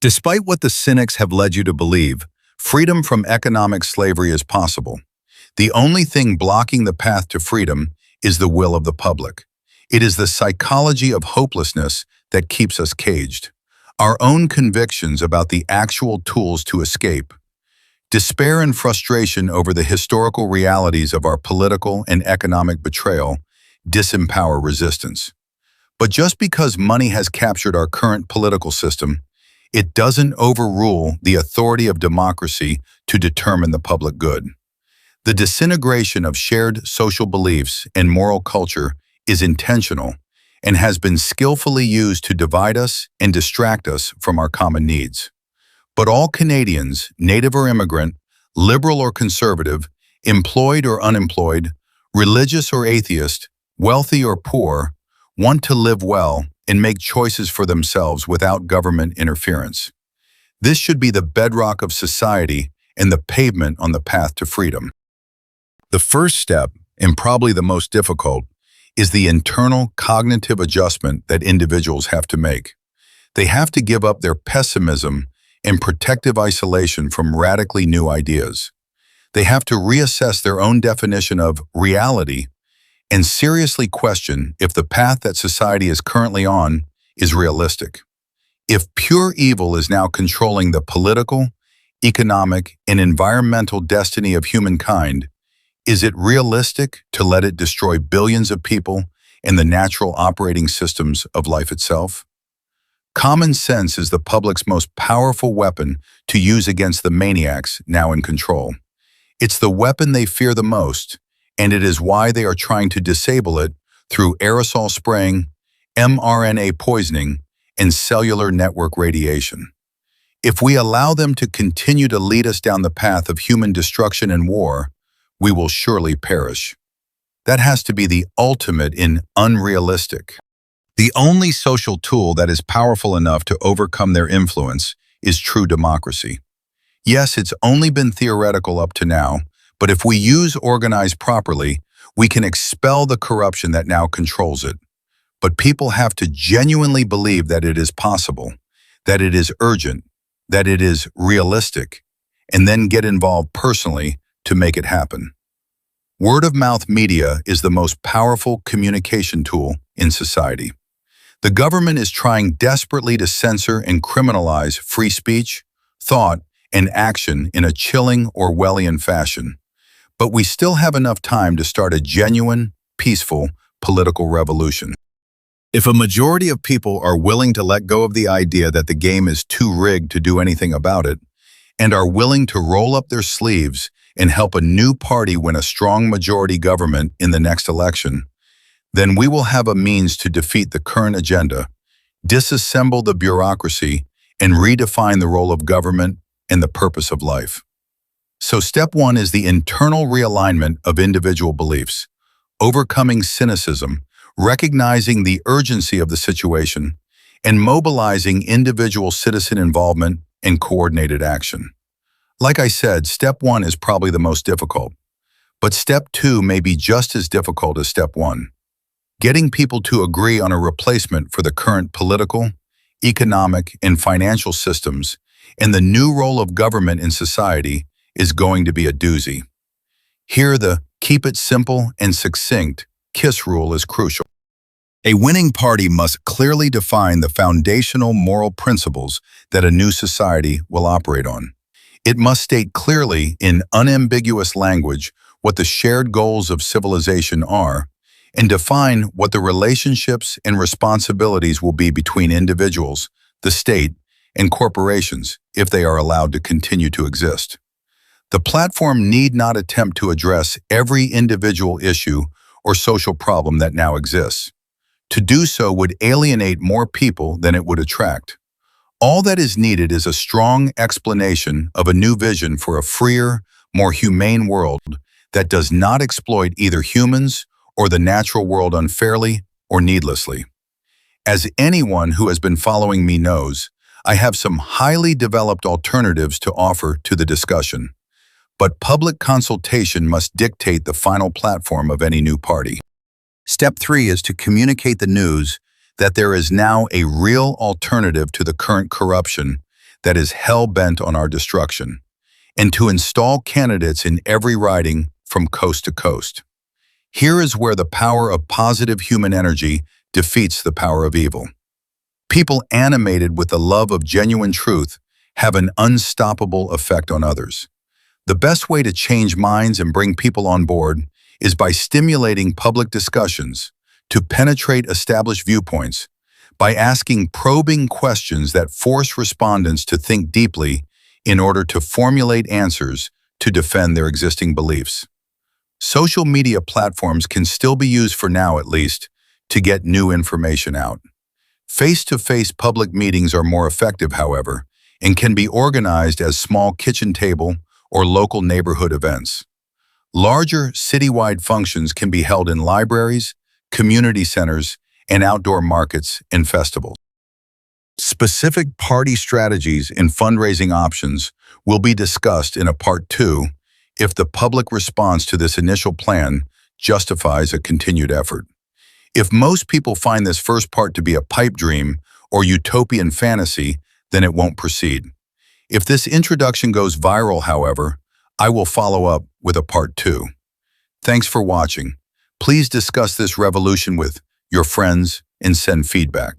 Despite what the cynics have led you to believe, freedom from economic slavery is possible. The only thing blocking the path to freedom is the will of the public. It is the psychology of hopelessness that keeps us caged. Our own convictions about the actual tools to escape. Despair and frustration over the historical realities of our political and economic betrayal disempower resistance. But just because money has captured our current political system, it doesn't overrule the authority of democracy to determine the public good. The disintegration of shared social beliefs and moral culture is intentional and has been skillfully used to divide us and distract us from our common needs. But all Canadians, native or immigrant, liberal or conservative, employed or unemployed, religious or atheist, wealthy or poor, want to live well and make choices for themselves without government interference. This should be the bedrock of society and the pavement on the path to freedom. The first step, and probably the most difficult, is the internal cognitive adjustment that individuals have to make. They have to give up their pessimism and protective isolation from radically new ideas. They have to reassess their own definition of reality and seriously question if the path that society is currently on is realistic. If pure evil is now controlling the political, economic, and environmental destiny of humankind, is it realistic to let it destroy billions of people and the natural operating systems of life itself? Common sense is the public's most powerful weapon to use against the maniacs now in control. It's the weapon they fear the most, and it is why they are trying to disable it through aerosol spraying, mRNA poisoning, and cellular network radiation. If we allow them to continue to lead us down the path of human destruction and war, we will surely perish. That has to be the ultimate in unrealistic. The only social tool that is powerful enough to overcome their influence is true democracy. Yes, it's only been theoretical up to now, but if we use organized properly, we can expel the corruption that now controls it. But people have to genuinely believe that it is possible, that it is urgent, that it is realistic, and then get involved personally to make it happen. Word-of-mouth media is the most powerful communication tool in society. The government is trying desperately to censor and criminalize free speech, thought, and action in a chilling Orwellian fashion. But we still have enough time to start a genuine, peaceful political revolution. If a majority of people are willing to let go of the idea that the game is too rigged to do anything about it, and are willing to roll up their sleeves and help a new party win a strong majority government in the next election, then we will have a means to defeat the current agenda, disassemble the bureaucracy, and redefine the role of government and the purpose of life. So step one is the internal realignment of individual beliefs, overcoming cynicism, recognizing the urgency of the situation, and mobilizing individual citizen involvement and coordinated action. Like I said, step one is probably the most difficult, but step two may be just as difficult as step one. Getting people to agree on a replacement for the current political, economic, and financial systems and the new role of government in society is going to be a doozy. Here, the keep it simple and succinct KISS rule is crucial. A winning party must clearly define the foundational moral principles that a new society will operate on. It must state clearly in unambiguous language what the shared goals of civilization are and define what the relationships and responsibilities will be between individuals, the state, and corporations if they are allowed to continue to exist. The platform need not attempt to address every individual issue or social problem that now exists. To do so would alienate more people than it would attract. All that is needed is a strong explanation of a new vision for a freer, more humane world that does not exploit either humans or the natural world unfairly or needlessly. As anyone who has been following me knows, I have some highly developed alternatives to offer to the discussion. But public consultation must dictate the final platform of any new party. Step 3 is to communicate the news that there is now a real alternative to the current corruption that is hell-bent on our destruction, and to install candidates in every riding from coast to coast. Here is where the power of positive human energy defeats the power of evil. People animated with the love of genuine truth have an unstoppable effect on others. The best way to change minds and bring people on board is by stimulating public discussions, to penetrate established viewpoints, by asking probing questions that force respondents to think deeply in order to formulate answers to defend their existing beliefs. Social media platforms can still be used, for now at least, to get new information out. Face-to-face public meetings are more effective, however, and can be organized as small kitchen table or local neighborhood events. Larger citywide functions can be held in libraries, community centers, and outdoor markets and festivals. Specific party strategies and fundraising options will be discussed in a Part 2 if the public response to this initial plan justifies a continued effort. If most people find this first part to be a pipe dream or utopian fantasy, then it won't proceed. If this introduction goes viral, however, I will follow up with a Part 2. Thanks for watching. Please discuss this revolution with your friends and send feedback.